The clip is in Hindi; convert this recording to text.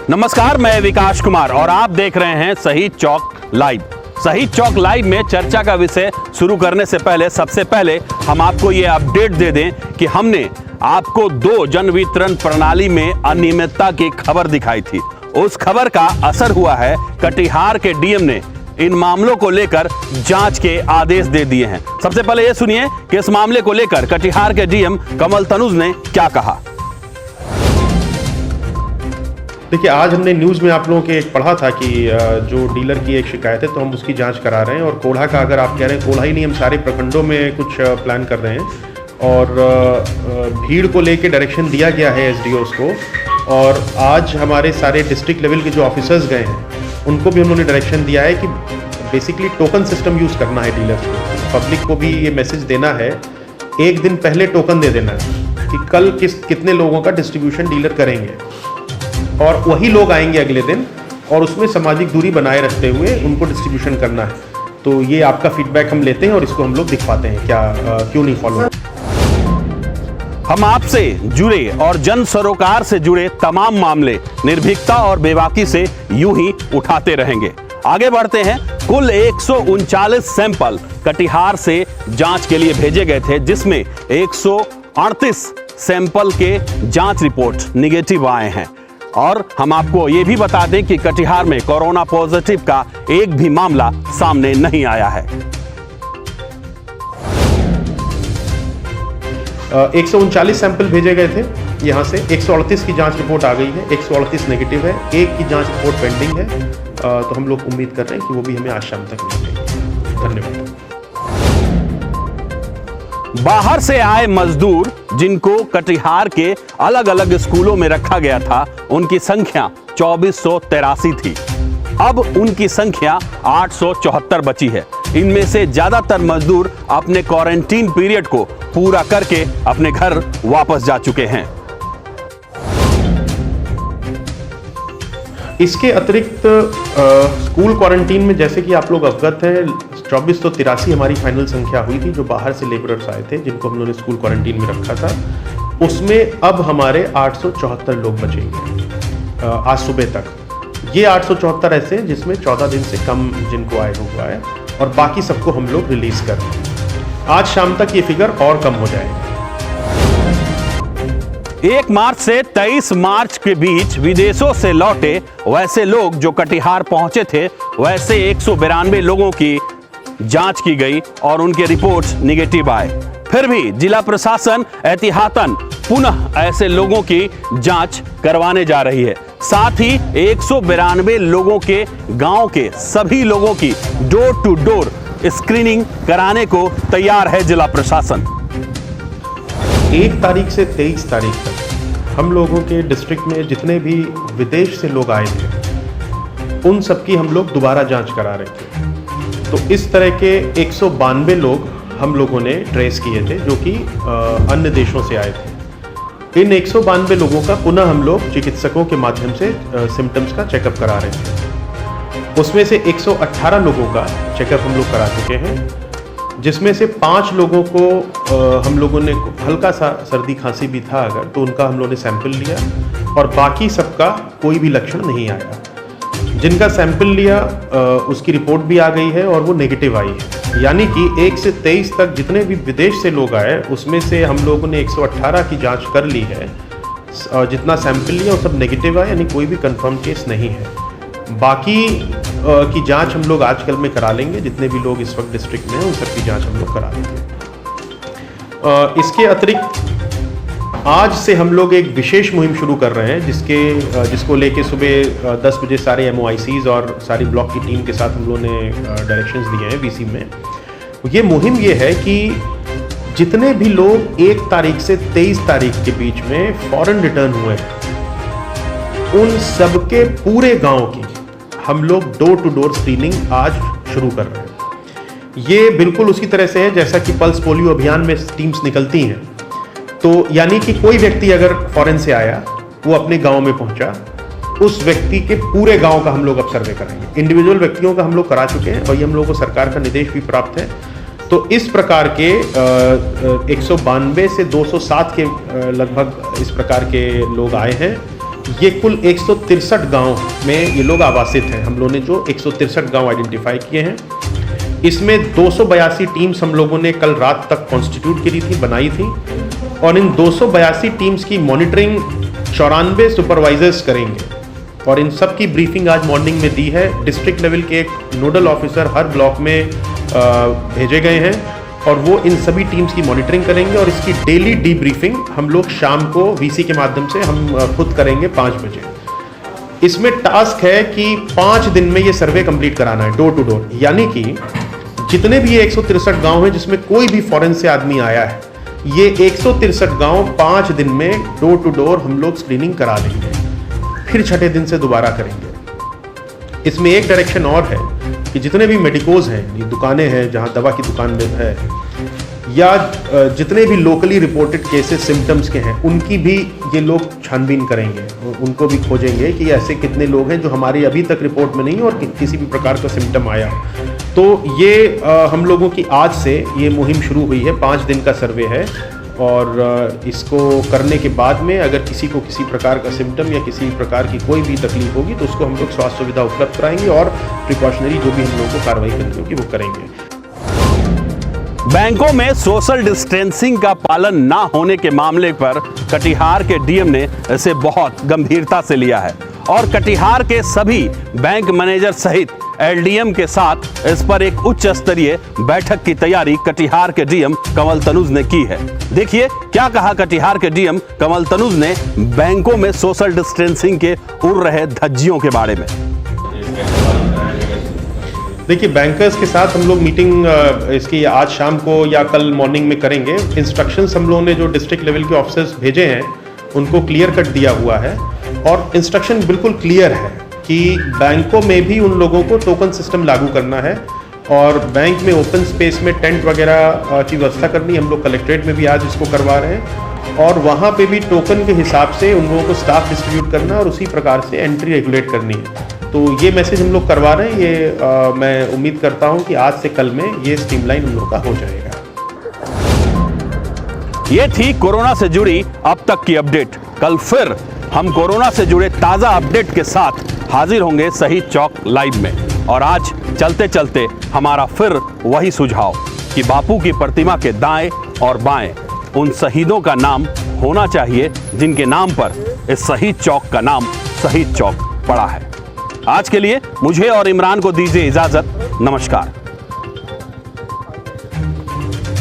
नमस्कार, मैं विकास कुमार और आप देख रहे हैं सही चौक लाइव। सही चौक लाइव में चर्चा का विषय शुरू करने से पहले सबसे पहले हम आपको ये अपडेट दे दें कि हमने आपको 2 जन वितरण प्रणाली में अनियमितता की खबर दिखाई थी। उस खबर का असर हुआ है। कटिहार के डीएम ने इन मामलों को लेकर जांच के आदेश दे दिए हैं। सबसे पहले ये सुनिए कि इस मामले को लेकर कटिहार के डीएम कमल तनुज ने क्या कहा। देखिए, आज हमने न्यूज़ में आप लोगों के एक पढ़ा था कि जो डीलर की एक शिकायत है तो हम उसकी जांच करा रहे हैं। और कोढ़ा का अगर आप कह रहे हैं, कोढ़ा ही नहीं, हम सारे प्रखंडों में कुछ प्लान कर रहे हैं। और भीड़ को लेके डायरेक्शन दिया गया है एसडीओस को। और आज हमारे सारे डिस्ट्रिक्ट लेवल के जो ऑफिसर्स गए हैं उनको भी उन्होंने डायरेक्शन दिया है कि बेसिकली टोकन सिस्टम यूज़ करना है डीलर्स को। पब्लिक को भी ये मैसेज देना है, एक दिन पहले टोकन दे देना है कि कल कितने लोगों का डिस्ट्रीब्यूशन डीलर करेंगे, और वही लोग आएंगे अगले दिन और उसमें सामाजिक दूरी बनाए रखते हुए उनको डिस्ट्रीब्यूशन करना है। तो ये आपका फीडबैक हम लेते हैं और इसको हम लोग दिखवाते हैं क्यों नहीं फॉलो। हम आपसे जुड़े और जन सरोकार से जुड़े तमाम मामले निर्भीकता और बेबाकी से यूं ही उठाते रहेंगे। आगे बढ़ते हैं। कुल 139 सैंपल कटिहार से जांच के लिए भेजे गए थे, जिसमें 138 सैंपल के जांच रिपोर्ट निगेटिव आए हैं। और हम आपको ये भी बता दें कि कटिहार में कोरोना पॉजिटिव का एक भी मामला सामने नहीं आया है। 139 सैंपल भेजे गए थे यहाँ से। 138 की जांच रिपोर्ट आ गई है, 138 नेगेटिव है, 1 की जांच रिपोर्ट पेंडिंग है। तो हम लोग उम्मीद कर रहे हैं कि वो भी हमें आज शाम तक मिल जाएगी। धन्यवाद। बाहर से आए मजदूर जिनको कटिहार के अलग अलग स्कूलों में रखा गया था, उनकी संख्या 2483 थी। अब उनकी संख्या 874 बची है। इनमें से ज्यादातर मजदूर अपने क्वारंटीन पीरियड को पूरा करके अपने घर वापस जा चुके हैं। इसके अतिरिक्त स्कूल क्वारंटीन में, जैसे कि आप लोग अवगत हैं, 2483 हमारी फाइनल संख्या हुई थी जो बाहर से लेबरर्स आए थे जिनको हम लोगों ने स्कूल क्वारंटीन में रखा था। उसमें अब हमारे 874 लोग बचेंगे आज सुबह तक। ये 874 ऐसे हैं जिसमें 14 दिन से कम जिनको आए हुआ है, और बाकी सबको हम लोग रिलीज कर रहे हैं। आज शाम तक ये फिगर और कम हो जाएगा। 1 मार्च से 23 मार्च के बीच विदेशों से लौटे वैसे लोग जो कटिहार पहुंचे थे, वैसे 192 लोगों की जांच की गई और उनके रिपोर्ट्स निगेटिव आए। फिर भी जिला प्रशासन एहतियातन पुनः ऐसे लोगों की जांच करवाने जा रही है। साथ ही 192 लोगों के गांव के सभी लोगों की डोर टू डोर स्क्रीनिंग कराने को तैयार है जिला प्रशासन। 1 तारीख से 23 तारीख तक हम लोगों के डिस्ट्रिक्ट में जितने भी विदेश से लोग आए थे उन सबकी हम लोग दोबारा जांच करा रहे थे। तो इस तरह के 192 लोग हम लोगों ने ट्रेस किए थे जो कि अन्य देशों से आए थे। इन 192 लोगों का पुनः हम लोग चिकित्सकों के माध्यम से सिम्टम्स का चेकअप करा रहे थे। उसमें से 118 लोगों का चेकअप हम लोग करा चुके हैं, जिसमें से 5 लोगों को हम लोगों ने हल्का सा सर्दी खांसी भी था अगर, तो उनका हम लोगों ने सैंपल लिया, और बाकी सबका कोई भी लक्षण नहीं आया। जिनका सैंपल लिया उसकी रिपोर्ट भी आ गई है और वो नेगेटिव आई है। यानी कि 1 से 23 तक जितने भी विदेश से लोग आए उसमें से हम लोगों ने 118 की जांच कर ली है। जितना सैंपल लिया वो सब नेगेटिव आया, यानी कोई भी कंफर्म केस नहीं है। बाकी की जांच हम लोग आजकल में करा लेंगे। जितने भी लोग इस वक्त डिस्ट्रिक्ट में हैं उन सब की जांच हम लोग करा लेंगे। इसके अतिरिक्त आज से हम लोग एक विशेष मुहिम शुरू कर रहे हैं जिसको लेके सुबह 10 बजे सारे MOICs और सारी ब्लॉक की टीम के साथ हम लोगों ने डायरेक्शंस दिए हैं BC में। ये मुहिम ये है कि जितने भी लोग 1 तारीख से 23 तारीख के बीच में फॉरेन रिटर्न हुए हैं उन सबके पूरे गांव की हम लोग डोर टू डोर स्क्रीनिंग आज शुरू कर रहे हैं। ये बिल्कुल उसी तरह से है जैसा कि पल्स पोलियो अभियान में टीम्स निकलती हैं। तो यानी कि कोई व्यक्ति अगर फॉरेन से आया, वो अपने गांव में पहुंचा, उस व्यक्ति के पूरे गांव का हम लोग अब सर्वे करेंगे। इंडिविजुअल व्यक्तियों का हम लोग करा चुके हैं और ये हम लोगों को सरकार का निर्देश भी प्राप्त है। तो इस प्रकार के 192 से 207 के लगभग इस प्रकार के लोग आए हैं ये कुल 163 गांव में ये लोग आवासित हैं। हम लोगों ने जो 163 गांव आइडेंटिफाई किए हैं, इसमें 282 टीम्स हम लोगों ने कल रात तक कॉन्स्टिट्यूट करी थी, बनाई थी, और इन 282 टीम्स की मॉनिटरिंग 94 सुपरवाइजर्स करेंगे और इन सब की ब्रीफिंग आज मॉर्निंग में दी है। डिस्ट्रिक्ट लेवल के एक नोडल ऑफिसर हर ब्लॉक में भेजे गए हैं और वो इन सभी टीम्स की मॉनिटरिंग करेंगे और इसकी डेली डीब्रीफिंग हम लोग शाम को वीसी के माध्यम से हम खुद करेंगे 5 बजे। इसमें टास्क है कि 5 दिन में ये सर्वे कंप्लीट कराना है, डोर टू डोर, यानी कि जितने भी 163 गांव हैं जिसमें कोई भी फॉरेन से आदमी आया है, ये 163 गांव 5 दिन में डोर टू डोर हम लोग स्क्रीनिंग करा देंगे, फिर छठे दिन से दोबारा करेंगे। इसमें एक डायरेक्शन और है कि जितने भी मेडिकोज हैं, ये दुकानें हैं जहां दवा की दुकान में है, या जितने भी लोकली रिपोर्टेड केसेस सिम्टम्स के हैं, उनकी भी ये लोग छानबीन करेंगे, उनको भी खोजेंगे कि ऐसे कितने लोग हैं जो हमारी अभी तक रिपोर्ट में नहीं और किसी भी प्रकार का सिम्टम आया। तो ये हम लोगों की आज से ये मुहिम शुरू हुई है, 5 दिन का सर्वे है और इसको करने के बाद में अगर किसी को किसी प्रकार का सिम्टम या किसी प्रकार की कोई भी तकलीफ होगी तो उसको हम लोग स्वास्थ्य सुविधा उपलब्ध कराएंगे और प्रिकॉशनरी जो भी हम लोगों को कार्रवाई करनी होगी वो करेंगे। बैंकों में सोशल डिस्टेंसिंग का पालन ना होने के मामले पर कटिहार के डीएम ने इसे बहुत गंभीरता से लिया है और कटिहार के सभी बैंक मैनेजर सहित एलडीएम के साथ इस पर एक उच्च स्तरीय बैठक की तैयारी कटिहार के डीएम कंवल तनुज ने की है। देखिए क्या कहा कटिहार के डीएम कंवल तनुज ने बैंकों में सोशल डिस्टेंसिंग के उड़ रहे धज्जियों के बारे में। देखिए, बैंकर्स के साथ हम लोग मीटिंग इसकी आज शाम को या कल मॉर्निंग में करेंगे। इंस्ट्रक्शंस हम लोगों ने जो डिस्ट्रिक्ट लेवल के ऑफिसर्स भेजे हैं उनको क्लियर कट दिया हुआ है और इंस्ट्रक्शन बिल्कुल क्लियर है कि बैंकों में भी उन लोगों को टोकन सिस्टम लागू करना है और बैंक में ओपन स्पेस में टेंट वगैरह की व्यवस्था करनी। हम लोग कलेक्ट्रेट में भी आज इसको करवा रहे हैं और वहाँ पे भी टोकन के हिसाब से उन लोगों को स्टाफ डिस्ट्रीब्यूट करना और उसी प्रकार से एंट्री रेगुलेट करनी है। तो ये मैसेज हम लोग करवा रहे हैं। ये मैं उम्मीद करता हूँ कि आज से कल में ये स्ट्रीमलाइन उन लोगों का हो जाएगा। ये थी कोरोना से जुड़ी अब तक की अपडेट। कल फिर हम कोरोना से जुड़े ताजा अपडेट के साथ हाजिर होंगे शहीद चौक लाइव में। और आज चलते चलते हमारा फिर वही सुझाव कि बापू की प्रतिमा के दाएं और बाएं उन शहीदों का नाम होना चाहिए जिनके नाम पर इस शहीद चौक का नाम शहीद चौक पड़ा है। आज के लिए मुझे और इमरान को दीजिए इजाजत। नमस्कार।